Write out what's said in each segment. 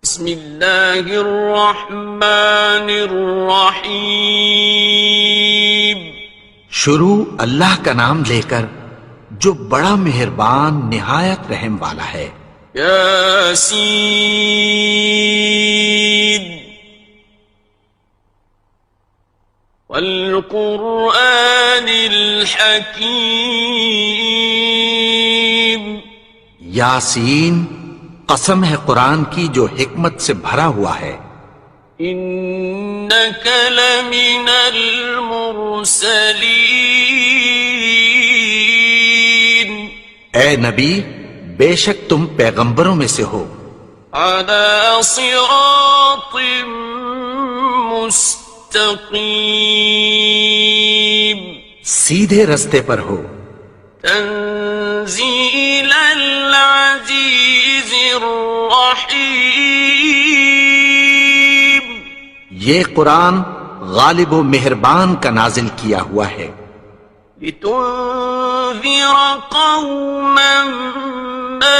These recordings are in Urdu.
بسم اللہ الرحمن الرحیم۔ شروع اللہ کا نام لے کر جو بڑا مہربان نہایت رحم والا ہے۔ یاسین والقرآن الحکیم۔ یاسین، قسم ہے قرآن کی جو حکمت سے بھرا ہوا ہے۔ انک لمن المرسلین۔ اے نبی، بے شک تم پیغمبروں میں سے ہو۔ علی صراط مستقیم۔ سیدھے رستے پر ہو۔ تنزیل العزیز الرحیم۔ یہ قرآن غالب و مہربان کا نازل کیا ہوا ہے۔ لتنذر قوما ما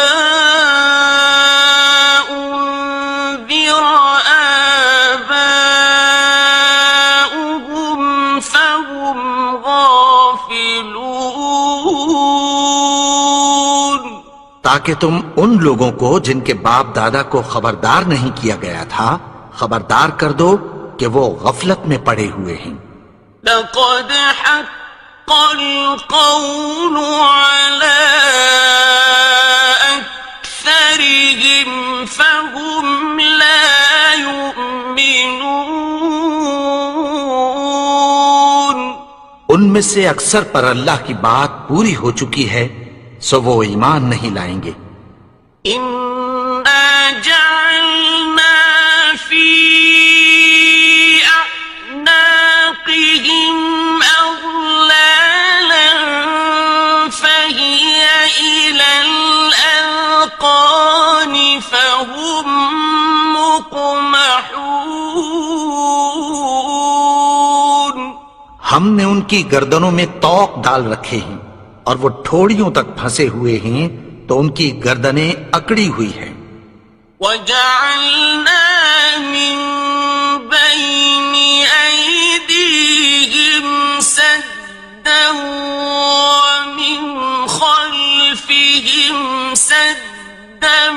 انذر آباؤهم فهم غافلون۔ تاکہ تم ان لوگوں کو جن کے باپ دادا کو خبردار نہیں کیا گیا تھا خبردار کر دو کہ وہ غفلت میں پڑے ہوئے ہیں۔ لقد حق القول على أكثرهم فهم لا يؤمنون۔ ان میں سے اکثر پر اللہ کی بات پوری ہو چکی ہے سو وہ ایمان نہیں لائیں گے۔ إنا جعلنا في أعناقهم أغلالا فهي إلى الأذقان فهم مقمحون۔ ہم نے ان کی گردنوں میں طوق ڈال رکھے ہیں اور وہ ٹھوڑیوں تک پھنسے ہوئے ہیں تو ان کی گردنیں اکڑی ہوئی ہیں۔ وَجَعَلْنَا مِن بَيْنِ أَيْدِيهِمْ سَدًّا وَمِنْ خَلْفِهِمْ سَدًّا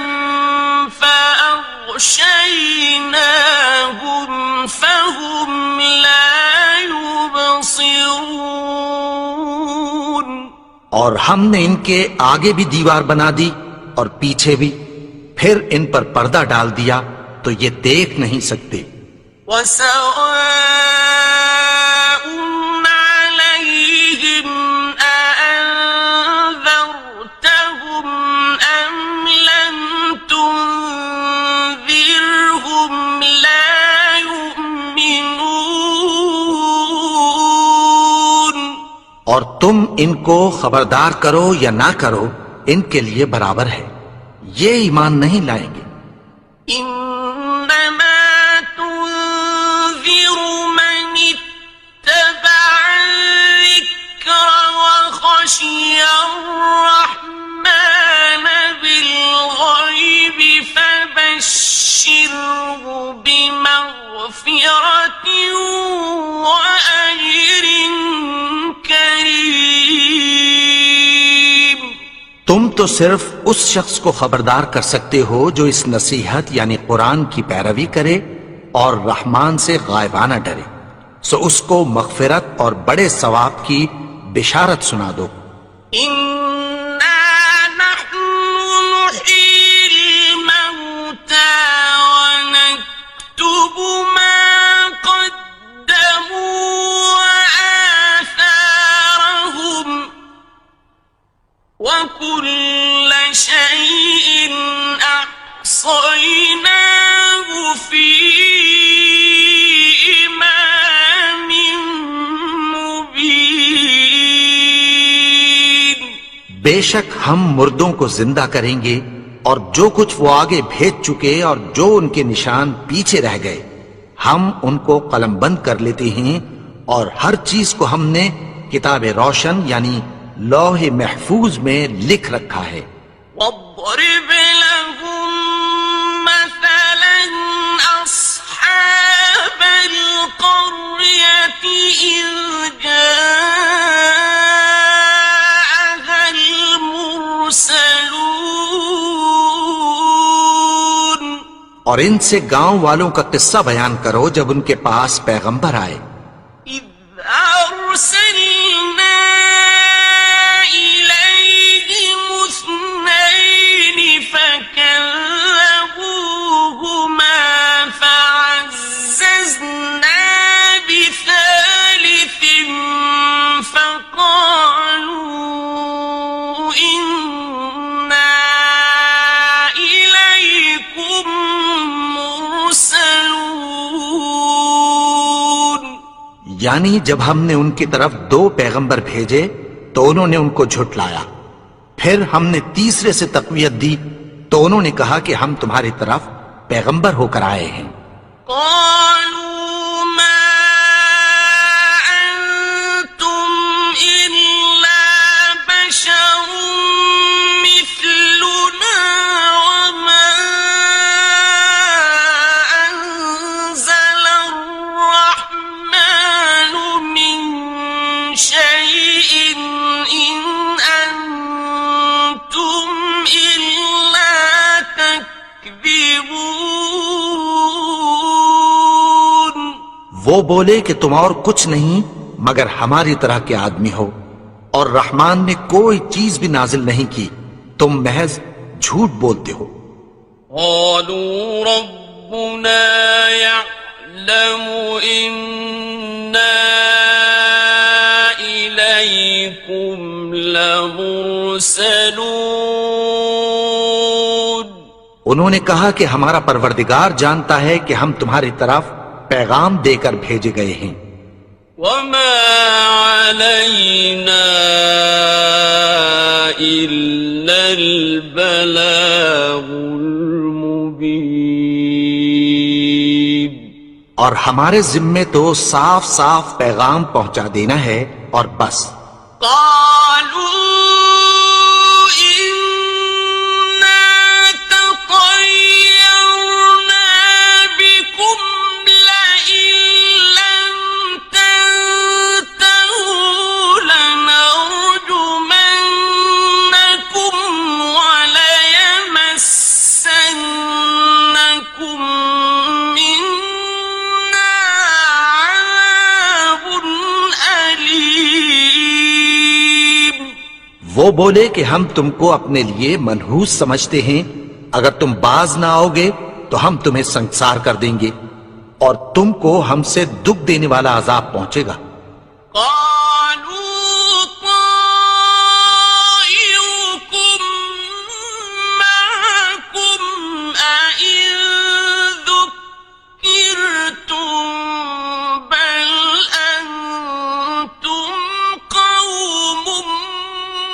فَأَغْشَيْنَاهُمْ فَهُمْ لَا يُبْصِرُونَ۔ اور ہم نے ان کے آگے بھی دیوار بنا دی اور پیچھے بھی، پھر ان پر پردہ ڈال دیا تو یہ دیکھ نہیں سکتے۔ وَسَوَاءٌ عَلَيْهِمْ أَأَنذَرْتَهُمْ أَمْ لَمْ تُنذِرْهُمْ لَا يُؤْمِنُونَ۔ اور تم ان کو خبردار کرو یا نہ کرو ان کے لیے برابر ہے، یہ ایمان نہیں لائیں گے۔ إنما تنذر من اتبع الذكر وخشي الرحمن بالغيب فبشره بمغفرة وأجر كريم۔ تم تو صرف اس شخص کو خبردار کر سکتے ہو جو اس نصیحت یعنی قرآن کی پیروی کرے اور رحمان سے غائبانہ ڈرے، سو اس کو مغفرت اور بڑے ثواب کی بشارت سنا دو۔ إنا نحن نحيي الموتى ونكتب ما قدموا وآثارهم وكل شيء أحصيناه في إمام مبين۔ بے شک ہم مردوں کو زندہ کریں گے اور جو کچھ وہ آگے بھیج چکے اور جو ان کے نشان پیچھے رہ گئے ہم ان کو قلم بند کر لیتے ہیں، اور ہر چیز کو ہم نے کتاب روشن یعنی لوح محفوظ میں لکھ رکھا ہے۔ واضرب لهم مثل اور ان سے گاؤں والوں کا قصہ بیان کرو جب ان کے پاس پیغمبر آئے. إذ أرسلنا إليهم اثنين فكذبوهما فعززنا بثالث فقالوا إنا إليكم مرسلون. یعنی جب ہم نے ان کی طرف 2 پیغمبر بھیجے تو انہوں نے ان کو جھٹلایا. پھر ہم نے تیسرے سے تقویت دی تو انہوں نے کہا کہ ہم تمہاری طرف پیغمبر ہو کر آئے ہیں. قالوا ما أنتم إلا بشر مثلنا وما أنزل الرحمن من شيء إن أنتم إلا تكذبون. وہ بولے کہ تم اور کچھ نہیں مگر ہماری طرح کے آدمی ہو اور رحمان نے کوئی چیز بھی نازل نہیں کی، تم محض جھوٹ بولتے ہو. قالوا ربنا يعلم إنا إليكم لمرسلون. انہوں نے کہا کہ ہمارا پروردگار جانتا ہے کہ ہم تمہاری طرف پیغام دے کر بھیجے گئے ہیں. وما علينا إلا البلاغ المبين. اور ہمارے ذمے تو صاف صاف پیغام پہنچا دینا ہے اور بس. قالوا إنا تطيرنا بكم لئن لم تنتهوا لنرجمنكم وليمسنكم منا عذاب أليم. وہ بولے کہ ہم تم کو اپنے لیے منحوس سمجھتے ہیں، اگر تم باز نہ آؤ گے تو ہم تمہیں سنسار کر دیں گے اور تم کو ہم سے دکھ دینے والا عذاب پہنچے گا. قالوا طائركم معكم أئن ذكرتم بل أنتم قوم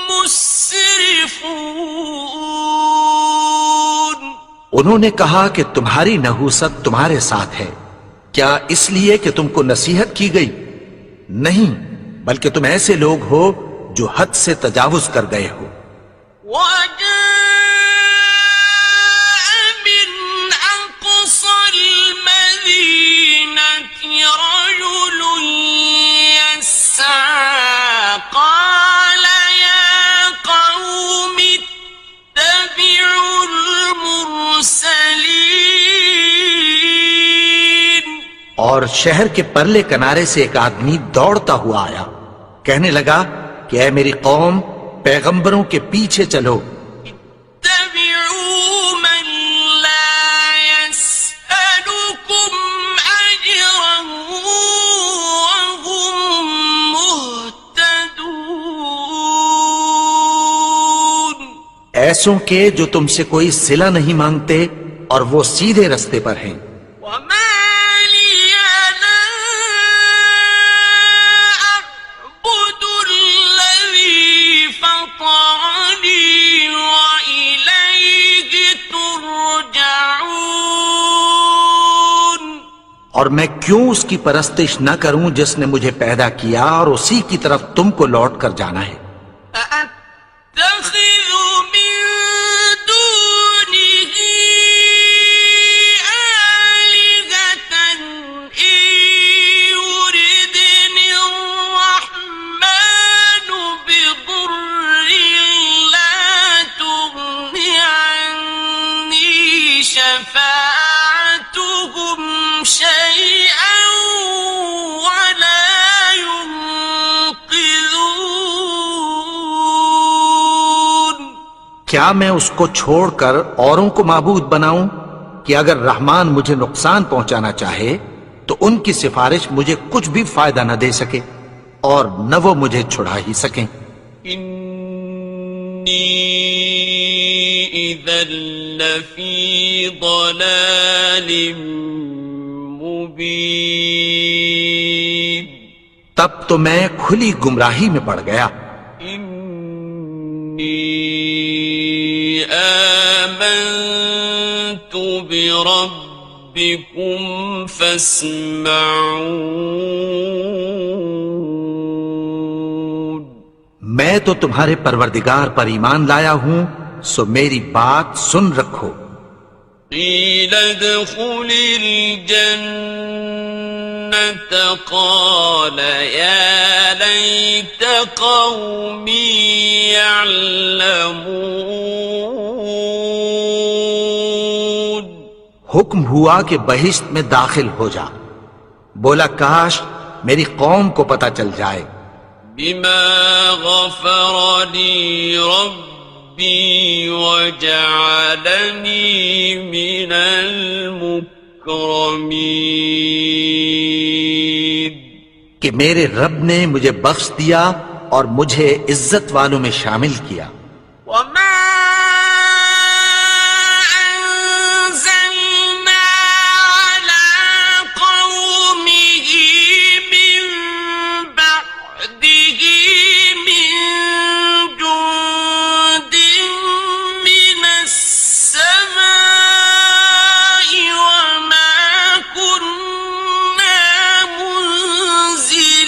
مسرفون. انہوں نے کہا کہ تمہاری نحوست تمہارے ساتھ ہے، کیا اس لیے کہ تم کو نصیحت کی گئی؟ نہیں، بلکہ تم ایسے لوگ ہو جو حد سے تجاوز کر گئے ہو. وجاء من أقصى المدينة رجل يسعى قال يا قوم اتبعوا المرسلين. اور شہر کے پرلے کنارے سے ایک آدمی دوڑتا ہوا آیا، کہنے لگا کہ اے میری قوم، پیغمبروں کے پیچھے چلو. اتبعوا من لا يسألكم أجرا وهم مهتدون. ایسوں کے جو تم سے کوئی صلہ نہیں مانگتے اور وہ سیدھے رستے پر ہیں. وما لي لا أعبد الذي فطرني وإليه ترجعون. اور میں کیوں اس کی پرستش نہ کروں جس نے مجھے پیدا کیا اور اسی کی طرف تم کو لوٹ کر جانا ہے. أأتخذ من دونه آلهة إن يردني الرحمن بضر لا تغن عني شفاعتهم کیا میں اس کو چھوڑ کر اوروں کو معبود بناؤں کہ اگر رحمان مجھے نقصان پہنچانا چاہے تو ان کی سفارش مجھے کچھ بھی فائدہ نہ دے سکے اور نہ وہ مجھے چھڑا ہی سکیں۔ انی اذا لفی ضلال مبین، تب تو میں کھلی گمراہی میں پڑ گیا۔ انی آمنت بربکم فاسمعون، میں تو تمہارے پروردگار پر ایمان لایا ہوں، سو میری بات سن رکھو۔ قیل ادخل الجنة قال یا لیت قومی یعلمون، حکم ہوا کہ بہشت میں داخل ہو جا، بولا کاش میری قوم کو پتہ چل جائے۔ بما غفر لی ربی وجعلنی من المکرمین، کہ میرے رب نے مجھے بخش دیا اور مجھے عزت والوں میں شامل کیا۔ وما أنزلنا على قومه من بعده من جند من السماء وما كنا منزلين،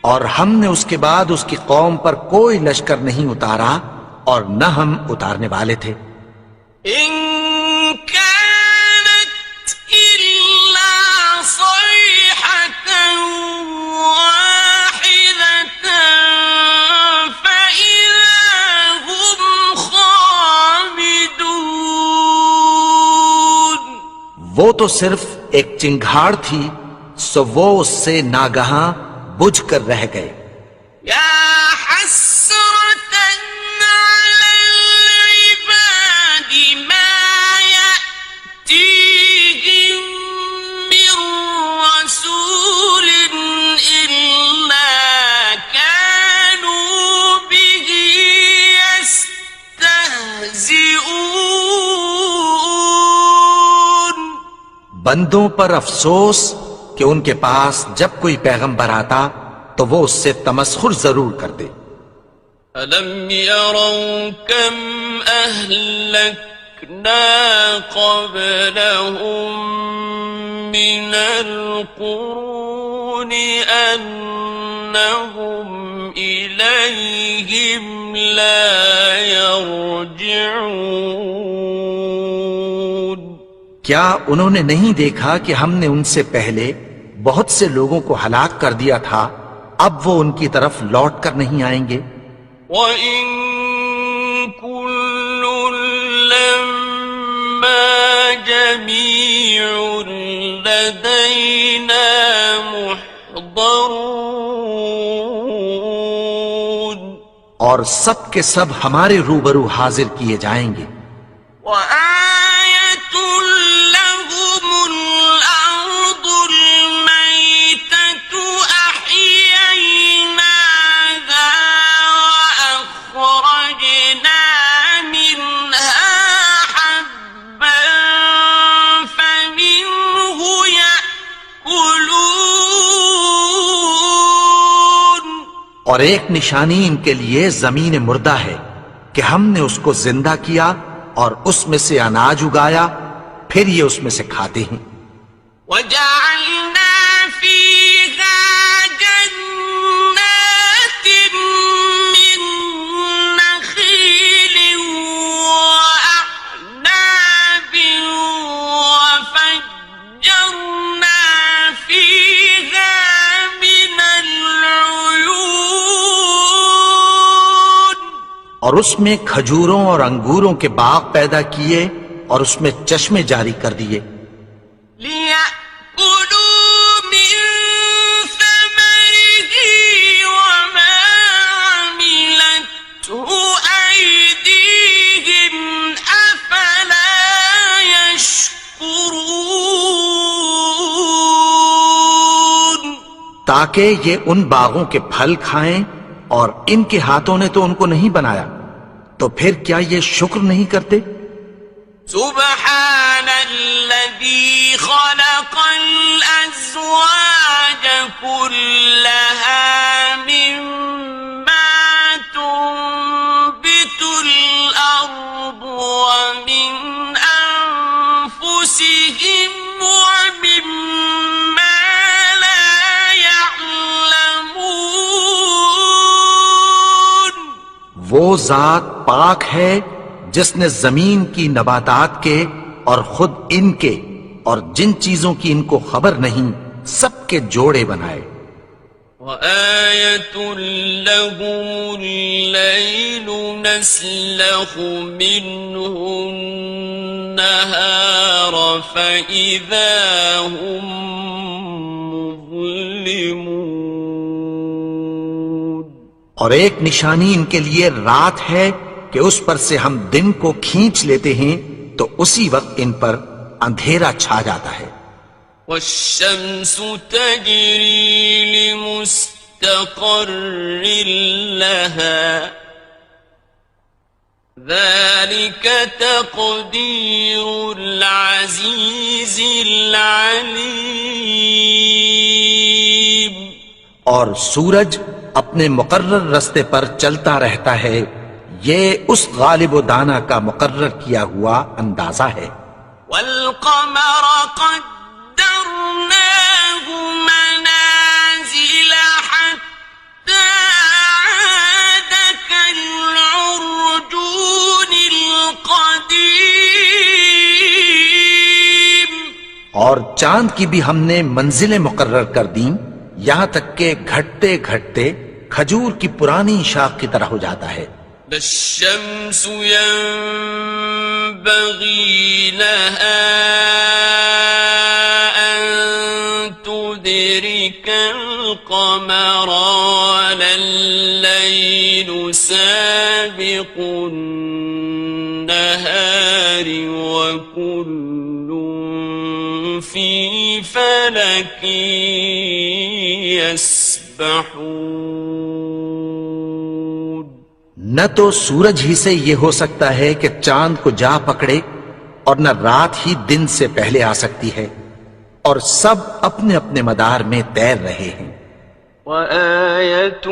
اور ہم نے اس کے بعد اس کی قوم پر کوئی لشکر نہیں اتارا اور نہ ہم اتارنے والے تھے۔ إن كانت إلا صيحة واحدة فإذا هم خامدون، وہ تو صرف ایک چنگھاڑ تھی، سو وہ اس سے ناگہاں بجھ کر رہ گئے۔ يا حسرة على العباد ما يأتيهم من رسول إلا كانوا به يستهزئون، بندوں پر افسوس کہ ان کے پاس جب کوئی پیغمبر آتا تو وہ اس سے تمسخر ضرور کر دے۔ أَلَمْ يَرَوْا كَمْ أَهْلَكْنَا قَبْلَهُمْ مِنَ الْقُرُونِ أَنَّهُمْ إِلَيْهِمْ لَا يَرْجِعُونَ، کیا انہوں نے نہیں دیکھا کہ ہم نے ان سے پہلے بہت سے لوگوں کو ہلاک کر دیا تھا، اب وہ ان کی طرف لوٹ کر نہیں آئیں گے۔ وَإِن كُلٌّ لَّمَّا جَمِيعٌ لَّدَيْنَا مُحْضَرُونَ، اور سب کے سب ہمارے روبرو حاضر کیے جائیں گے۔ وَآيَةٌ لَّهُمُ الْأَرْضُ الْمَيْتَةُ أَحْيَيْنَاهَا وَأَخْرَجْنَا مِنْهَا حَبًّا فَمِنْهُ يَأْكُلُونَ، اور ایک نشانی ان کے لیے زمین مردہ ہے کہ ہم نے اس کو زندہ کیا اور اس میں سے اناج اگایا، پھر یہ اس میں سے کھاتے ہیں۔ وَجَعَلْنَا فِيهَا جَنَّاتٍ مِّن نَّخِيلٍ وَأَعْنَابٍ وَفَجَّرْنَا فِيهَا مِنَ الْعُيُونِ، اور اس میں کھجوروں اور انگوروں کے باغ پیدا کیے اور اس میں چشمے جاری کر دیے۔ لِيَأْكُلُوا مِن ثَمَرِهِ وَمَا عَمِلَتْهُ تاکہ یہ ان باغوں کے پھل کھائیں، اور ان کے ہاتھوں نے تو ان کو نہیں بنایا، تو پھر کیا یہ شکر نہیں کرتے؟ سبحان الذي خلق الأزواج كلها مما تنبت الأرض ومن أنفسهم ومما لا يعلمون. وہ ذات پاک ہے جس نے زمین کی نباتات کے اور خود ان کے اور جن چیزوں کی ان کو خبر نہیں سب کے جوڑے بنائے. وآية لهم الليل نسلخ منه النهار فإذا هم مظلمون. اور ایک نشانی ان کے لیے رات ہے کہ اس پر سے ہم دن کو کھینچ لیتے ہیں تو اسی وقت ان پر اندھیرا چھا جاتا ہے. والشمس تجري لمستقر لها ذلك تقدير العزيز العليم. اور سورج اپنے مقرر رستے پر چلتا رہتا ہے، یہ اس غالب و دانا کا مقرر کیا ہوا اندازہ ہے. والقمر قدرناه منازل حتى عاد كالعرجون القديم. اور چاند کی بھی ہم نے منزلیں مقرر کر دیں، یہاں تک کہ گھٹتے گھٹتے کھجور کی پرانی شاخ کی طرح ہو جاتا ہے. لا الشمس ينبغي لها أن تدرك القمر ولا الليل سابق النهار وكل في فلك يسبحون. نہ تو سورج ہی سے یہ ہو سکتا ہے کہ چاند کو جا پکڑے، اور نہ رات ہی دن سے پہلے آ سکتی ہے، اور سب اپنے اپنے مدار میں تیر رہے ہیں. وآية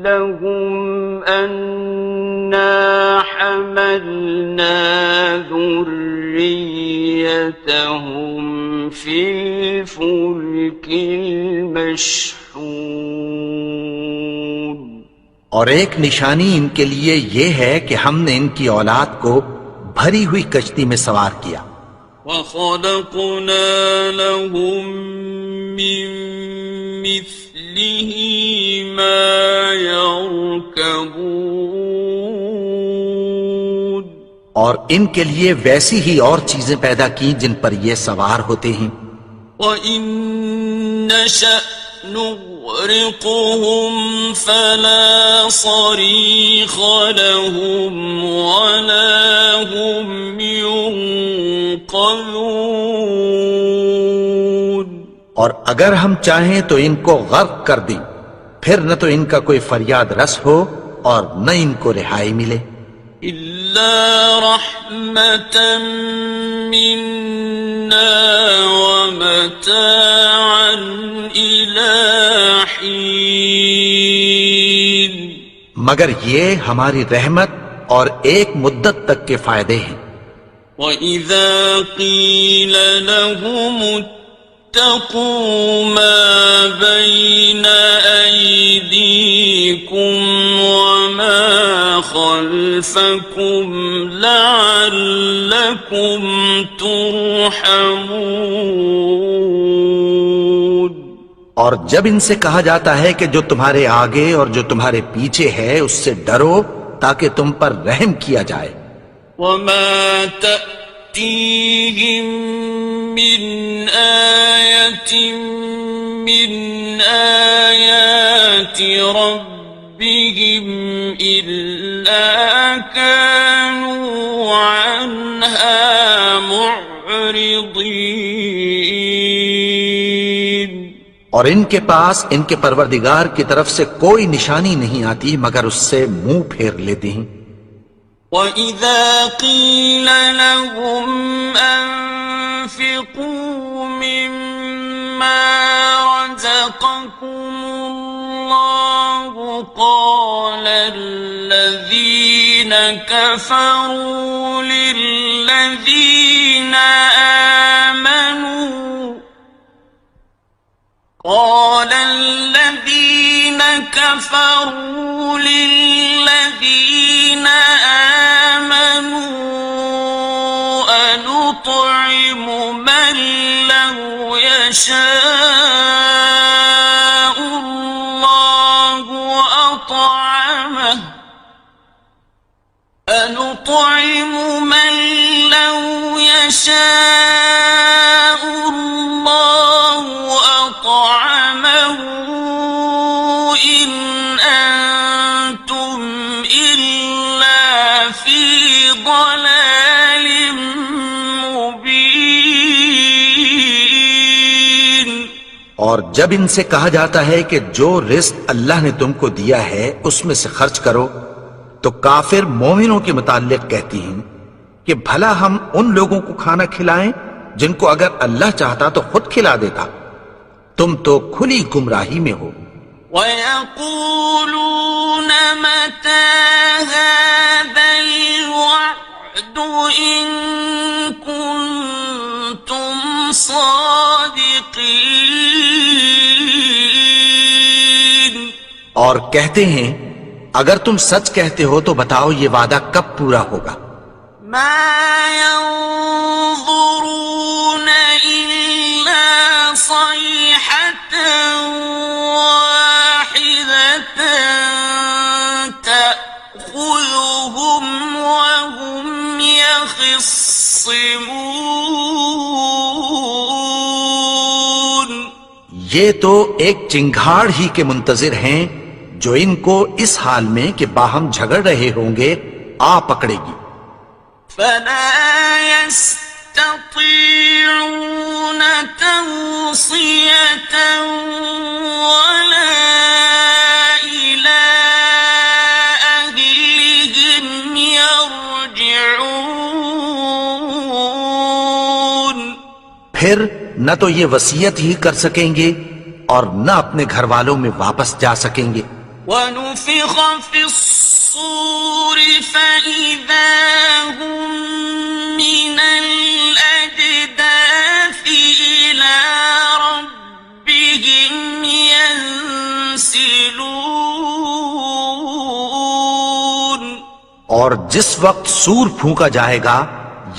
لهم أنا حملنا ذريتهم في الفلك المشحون. اور ایک نشانی ان کے لیے یہ ہے کہ ہم نے ان کی اولاد کو بھری ہوئی کشتی میں سوار کیا. وَخَلَقْنَا لَهُم مِّن مِّثْلِهِ مَا يَرْكَبُونَ. اور ان کے لیے ویسی ہی اور چیزیں پیدا کی جن پر یہ سوار ہوتے ہیں. وَإِن نَّشَأْ نغرقهم فلا صريخ لهم ولا هم ينقذون. اور اگر ہم چاہیں تو ان کو غرق کر دیں، پھر نہ تو ان کا کوئی فریاد رس ہو اور نہ ان کو رہائی ملے. إلا رحمة منا ومتاعا إلى حين. مگر یہ ہماری رحمت اور ایک مدت تک کے فائدے ہیں. وَإِذَا قِيلَ لَهُمُ اتَّقُوا مَا بَيْنَ أَيْدِيكُمْ وَمَا خَلْفَكُمْ لَعَلَّكُمْ تُرْحَمُونَ. اور جب ان سے کہا جاتا ہے کہ جو تمہارے آگے اور جو تمہارے پیچھے ہے اس سے ڈرو تاکہ تم پر رحم کیا جائے. وَمَا تَأْتِيهِم مِّنْ آيَةٍ مِّنْ آيَاتِ رَبِّهِمْ إِلَّا كَانُوا عَنْهَا مُعْرِضِينَ. اور ان کے پاس ان کے پروردگار کی طرف سے کوئی نشانی نہیں آتی مگر اس سے منہ پھیر لیتے ہیں۔ وَإِذَا قِيلَ لَهُمْ أَنفِقُوا مِمَّا رَزَقَكُمُ اللَّهُ قَالَ الَّذِينَ كَفَرُوا لِلَّذِينَ آمنوا أنطعم من لو يشاء الله أطعمه أنطعم من لو يشاء الله أطعمه إن أنتم إلا في ضلال مبين۔ اور جب ان سے کہا جاتا ہے کہ جو رزق اللہ نے تم کو دیا ہے اس میں سے خرچ کرو، تو کافر مومنوں کے متعلق کہتی ہیں کہ بھلا ہم ان لوگوں کو کھانا کھلائیں جن کو اگر اللہ چاہتا تو خود کھلا دیتا، تم تو کھلی گمراہی میں ہو۔ وَيَقُولُونَ مَتَى هَذَا الْوَعْدُ إِن كُنتُمْ صَادِقِينَ۔ اور کہتے ہیں اگر تم سچ کہتے ہو تو بتاؤ یہ وعدہ کب پورا ہوگا؟ مَا يَنظُرُونَ إِلَّا صَيْحَةً وَاحِدَةً تَأْخُذُهُمْ وَهُمْ يَخِصِّمُونَ۔ یہ تو ایک چنگھاڑ ہی کے منتظر ہیں جو ان کو اس حال میں کہ باہم جھگڑ رہے ہوں گے آ پکڑے گی۔ فَلَا يَسْتَطِيعُونَ تَوْصِيَةً وَلَا إِلَىٰ أَهْلِهِمْ يَرْجِعُونَ۔ پھر نہ تو یہ وصیت ہی کر سکیں گے اور نہ اپنے گھر والوں میں واپس جا سکیں گے۔ وَنُفِخَ فِي الصُّورِ فَإِذَا هُم مِّنَ الْأَجْدَاثِ إِلَىٰ رَبِّهِمْ يَنسِلُونَ۔ اور جس وقت سور پھونکا جائے گا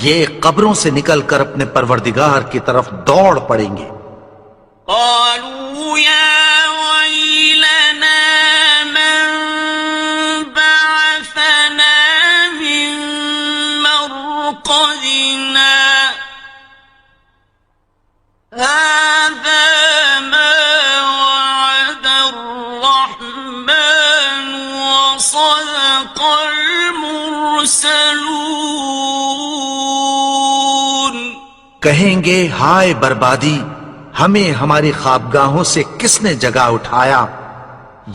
یہ قبروں سے نکل کر اپنے پروردگار کی طرف دوڑ پڑیں گے۔ قالوا يا ويلنا من بعثنا من مرقدنا هذا ما وعد الرحمن وصدق المرسلون۔ کہیں گے ہائے بربادی، ہمیں ہماری خوابگاہوں سے کس نے جگا اٹھایا؟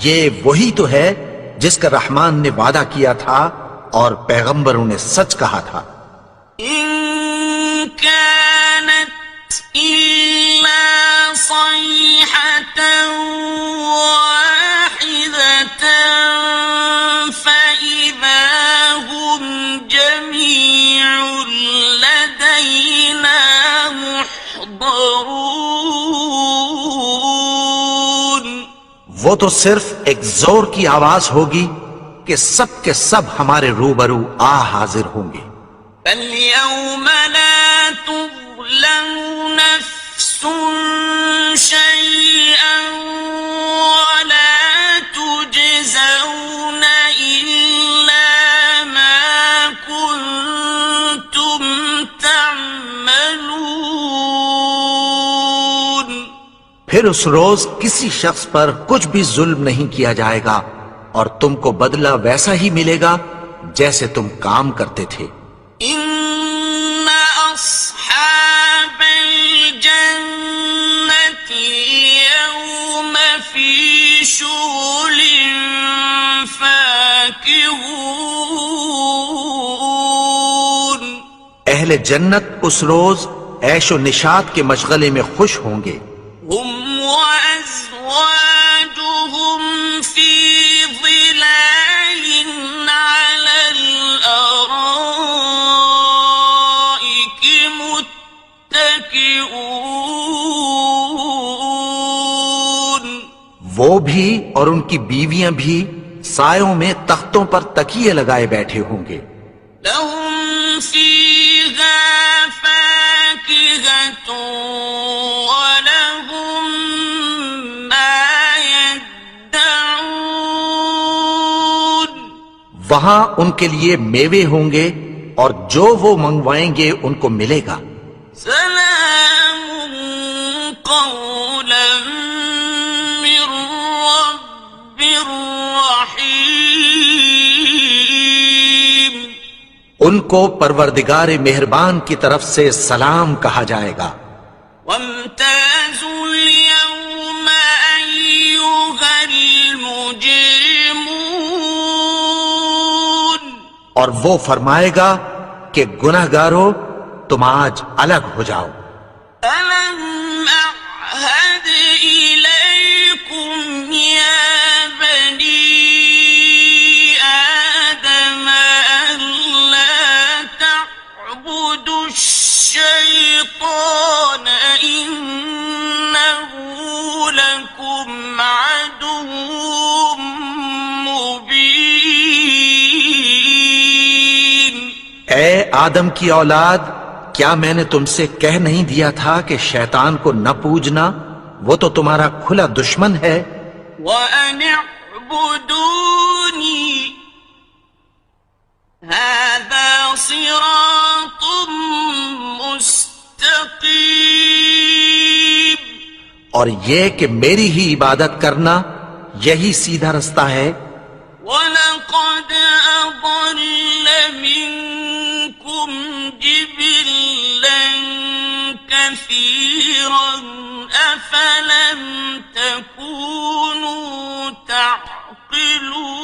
یہ وہی تو ہے جس کا رحمان نے وعدہ کیا تھا اور پیغمبروں نے سچ کہا تھا۔ إن كانت إلا صيحة واحدة فإذا هم جميع لدينا محضرون۔ وہ تو صرف ایک زور کی آواز ہوگی کہ سب کے سب ہمارے روبرو آ حاضر ہوں گے۔ فَالْيَوْمَ لَا تُظْلَمُ نَفْسٌ شَيْئًا وَلَا تُجْزَوْنَ إِلَّا مَا كُنتُمْ تَعْمَلُونَ۔ پھر اس روز کسی شخص پر کچھ بھی ظلم نہیں کیا جائے گا اور تم کو بدلہ ویسا ہی ملے گا جیسے تم کام کرتے تھے۔ إِنَّ أَصْحَابَ الْجَنَّةِ الْيَوْمَ شغل فاكهون اہل جنت اس روز عیش و نشاط کے مشغلے میں خوش ہوں گے. هم وأزواجهم في ظلال على الأرائك متكئون وہ بھی اور ان کی بیویاں بھی سایوں میں تختوں پر تکیے لگائے بیٹھے ہوں گے. لهم فيها فاكهة ولهم ما يدعون وہاں ان کے لیے میوے ہوں گے اور جو وہ منگوائیں گے ان کو ملے گا. سلام قولا من رب رحيم ان کو پروردگار مہربان کی طرف سے سلام کہا جائے گا. وامتازوا اليوم أيها المجرمون اور وہ فرمائے گا کہ گنہگارو تم آج الگ ہو جاؤ. ألم أعهد إليكم يا بني آدم ألا تعبدوا الشيطان إنه لكم عدو مبين اے آدم کی اولاد، کیا میں نے تم سے کہہ نہیں دیا تھا کہ شیطان کو نہ پوجنا، وہ تو تمہارا کھلا دشمن ہے. وَأَنِ اعْبُدُونِي هَذَا صِرَاطٌ مُسْتَقِيمٌ اور یہ کہ میری ہی عبادت کرنا یہی سیدھا رستہ ہے. وَلَقَدْ أَضَلَّ مِنكُمْ جِبِلًّا كَثِيرًا أَفَلَمْ تَكُونُوا تَعْقِلُونَ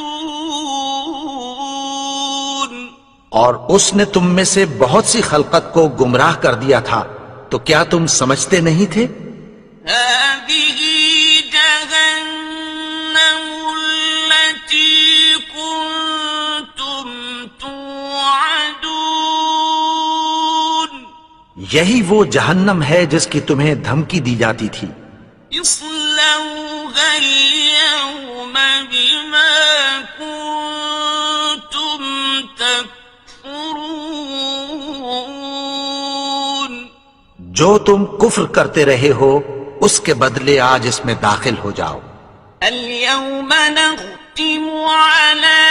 اور اس نے تم میں سے بہت سی خلقت کو گمراہ کر دیا تھا، تو کیا تم سمجھتے نہیں تھے؟ هذه جهنم التي كنتم توعدون یہی وہ جہنم ہے جس کی تمہیں دھمکی دی جاتی تھی. اصلوها اليوم بما كنتم تكفرون جو تم کفر کرتے رہے ہو اس کے بدلے آج اس میں داخل ہو جاؤ. اليوم نختم على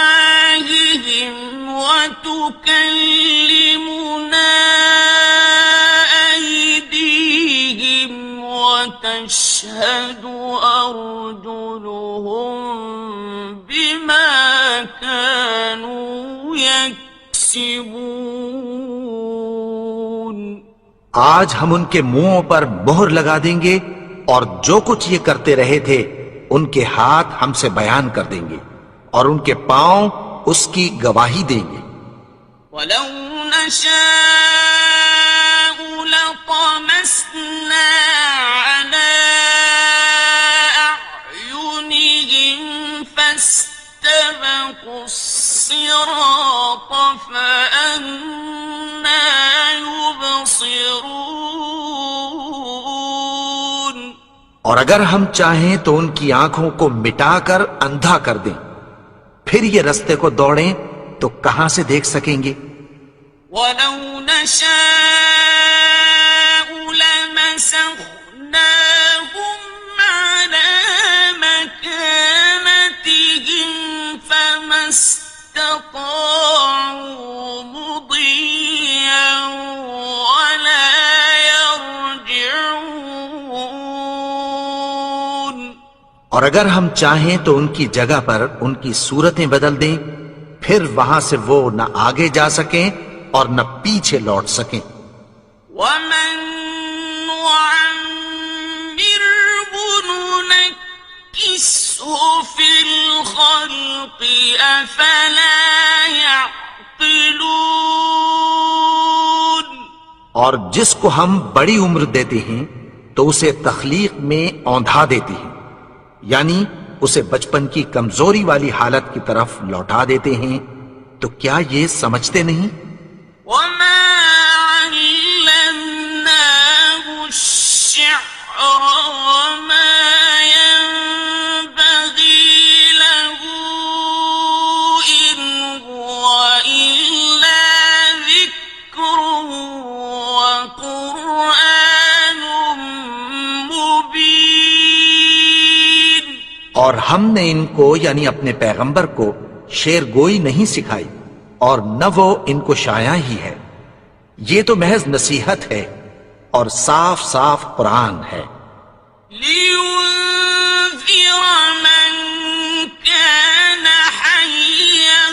أفواههم وتكلمنا أيديهم وتشهد أرجلهم بما كانوا يكسبون آج ہم ان کے منہوں پر مہر لگا دیں گے اور جو کچھ یہ کرتے رہے تھے ان کے ہاتھ ہم سے بیان کر دیں گے اور ان کے پاؤں اس کی گواہی دیں گے. ولو نشاء لطمسنا على أعينهم فاستبقوا الصراط فأنى يبصرون اور اگر ہم چاہیں تو ان کی آنکھوں کو مٹا کر اندھا کر دیں، پھر یہ رستے کو دوڑیں تو کہاں سے دیکھ سکیں گے. ولو نشاء لمسخناهم على مكانتهم فما استطاعوا مضيا ولا يرجعون اور اگر ہم چاہیں تو ان کی جگہ پر ان کی صورتیں بدل دیں، پھر وہاں سے وہ نہ آگے جا سکیں اور نہ پیچھے لوٹ سکیں. ومن نعمره في الخلق أفلا يعقلون اور جس کو ہم بڑی عمر دیتے ہیں تو اسے تخلیق میں اوندھا دیتے ہیں، یعنی اسے بچپن کی کمزوری والی حالت کی طرف لوٹا دیتے ہیں، تو کیا یہ سمجھتے نہیں؟ وما علمناه الشعر وما ينبغي له إن هو إلا ذكر وقرآن مبين اور ہم نے ان کو یعنی اپنے پیغمبر کو شعر گوئی نہیں سکھائی، اور نہ وہ ان کو شایع ہی ہے، یہ تو محض نصیحت ہے اور صاف صاف قرآن ہے۔ لينذر من كان حيا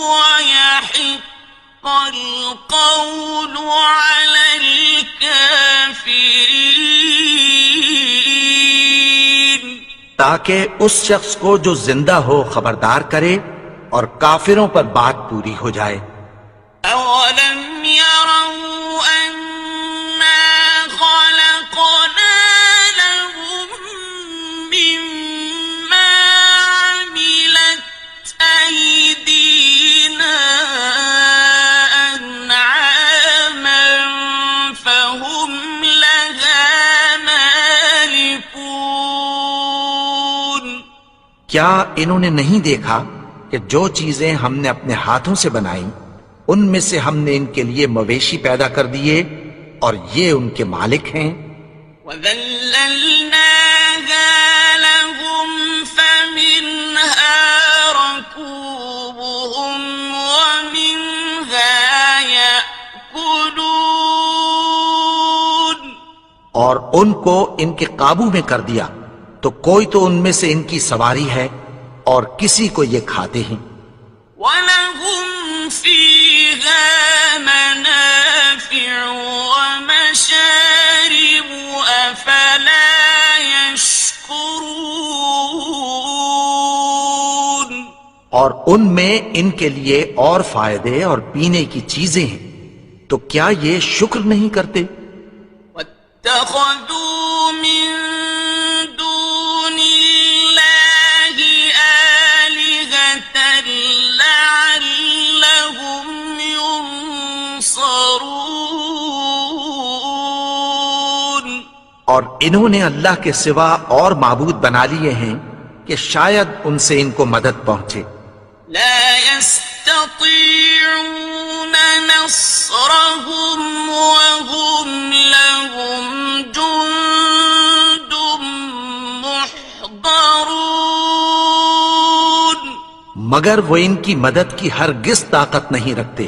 ويحق القول على الكافرين تاکہ اس شخص کو جو زندہ ہو خبردار کرے اور کافروں پر بات پوری ہو جائے۔ أولم يروا أنا خلقنا لهم مما عملت أيدينا أنعاما فهم لها مالكون کیا انہوں نے نہیں دیکھا کہ جو چیزیں ہم نے اپنے ہاتھوں سے بنائیں ان میں سے ہم نے ان کے لیے مویشی پیدا کر دیے اور یہ ان کے مالک ہیں۔ وَذَلَّلْنَاهَا لَهُمْ فَمِنْهَا رَكُوبُهُمْ وَمِنْهَا يَأْكُلُونَ اور ان کو ان کے قابو میں کر دیا تو کوئی تو ان میں سے ان کی سواری ہے اور کسی کو یہ کھاتے ہیں۔ وَلَهُمْ فِيهَا مَنَافِعُ وَمَشَارِبُ أَفَلَا يَشْكُرُونَ اور ان میں ان کے لیے اور فائدے اور پینے کی چیزیں ہیں، تو کیا یہ شکر نہیں کرتے؟ وَاتَّخَذُوا مِن دُونِ اللَّهِ آلِهَةً لَعَلَّهُمْ يُنصَرُونَ اور انہوں نے اللہ کے سوا اور معبود بنا لیے ہیں کہ شاید ان سے ان کو مدد پہنچے۔ لا يستطيعون نصرهم وهم لهم جند محضرون مگر وہ ان کی مدد کی ہرگز طاقت نہیں رکھتے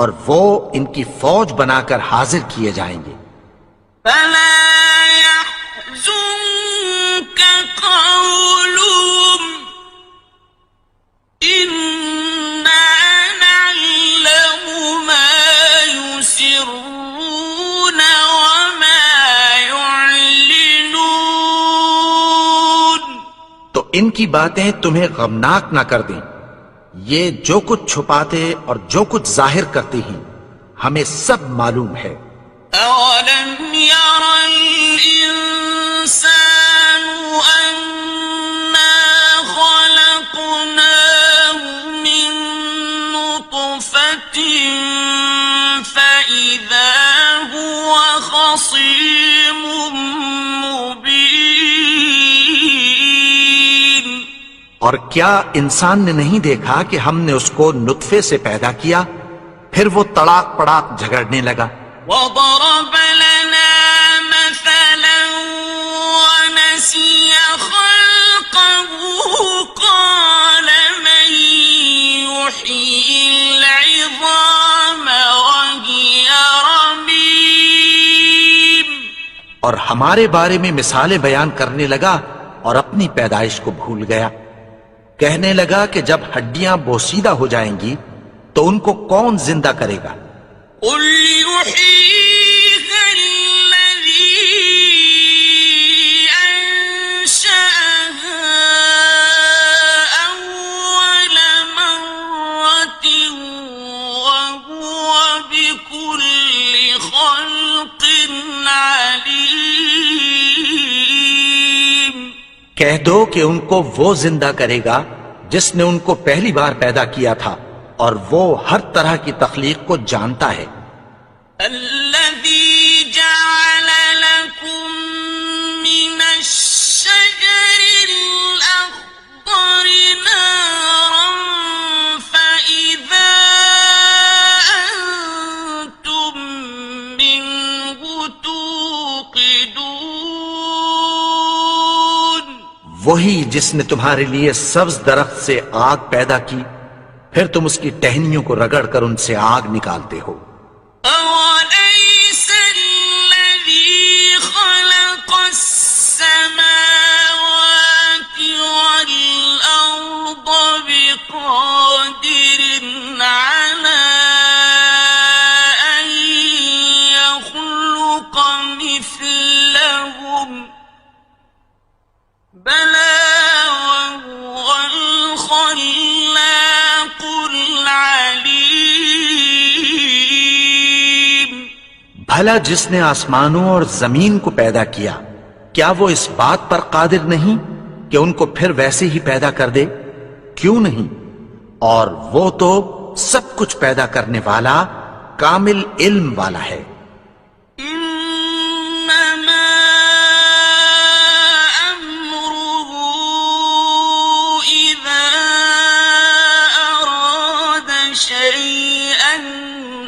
اور وہ ان کی فوج بنا کر حاضر کیے جائیں گے۔ فلا يحزنك قولهم إنا نعلم ما يسرون وما يعلنون تو ان کی باتیں تمہیں غمناک نہ کر دیں، یہ جو کچھ چھپاتے اور جو کچھ ظاہر کرتے ہیں ہمیں سب معلوم ہے۔ أولم ير الإنسان أنا خلقناه من نطفة فإذا هو خصيم مبين اور کیا انسان نے نہیں دیکھا کہ ہم نے اس کو نطفے سے پیدا کیا، پھر وہ تڑاک پڑاک جھگڑنے لگا۔ وضرب لنا مثلا ونسي خلقه قال من يحيي العظام وهي رميم اور ہمارے بارے میں مثالیں بیان کرنے لگا اور اپنی پیدائش کو بھول گیا۔ کہنے لگا کہ جب ہڈیاں بوسیدہ ہو جائیں گی تو ان کو کون زندہ کرے گا؟ قل يحييها الذي أنشأها کہہ دو کہ ان کو وہ زندہ کرے گا جس نے ان کو پہلی بار پیدا کیا تھا، اور وہ ہر طرح کی تخلیق کو جانتا ہے۔ الذي جعل لكم من الشجر الأخضر نارا فإذا أنتم منه توقدون، وہی جس نے تمہارے لیے سبز درخت سے آگ پیدا کی، پھر تم اس کی ٹہنیوں کو رگڑ کر ان سے آگ نکالتے ہو۔ أوليس الذي خلق السماوات والأرض بقادر على أن يخلق مثلهم، بلى وهو الخلاق العليم۔ بھلا جس نے آسمانوں اور زمین کو پیدا کیا، کیا وہ اس بات پر قادر نہیں کہ ان کو پھر ویسے ہی پیدا کر دے؟ کیوں نہیں؟ اور وہ تو سب کچھ پیدا کرنے والا، کامل علم والا ہے۔ إنما أمره إذا أراد شيئا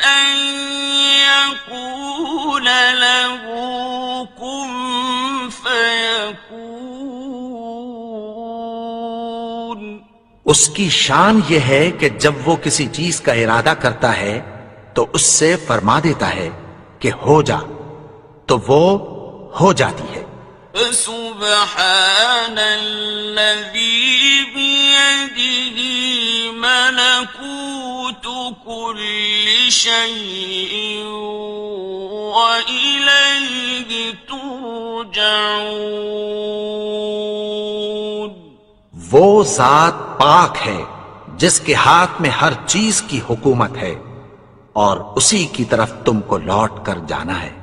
أن يقول له كن فيكون۔ اس کی شان یہ ہے کہ جب وہ کسی چیز کا ارادہ کرتا ہے تو اس سے فرما دیتا ہے کہ ہو جا، تو وہ ہو جاتی ہے۔ فسبحان الذي بيده ملكوت كل شيء وإليه ترجعون۔ وہ ذات پاک ہے جس کے ہاتھ میں ہر چیز کی حکومت ہے، اور اسی کی طرف تم کو لوٹ کر جانا ہے۔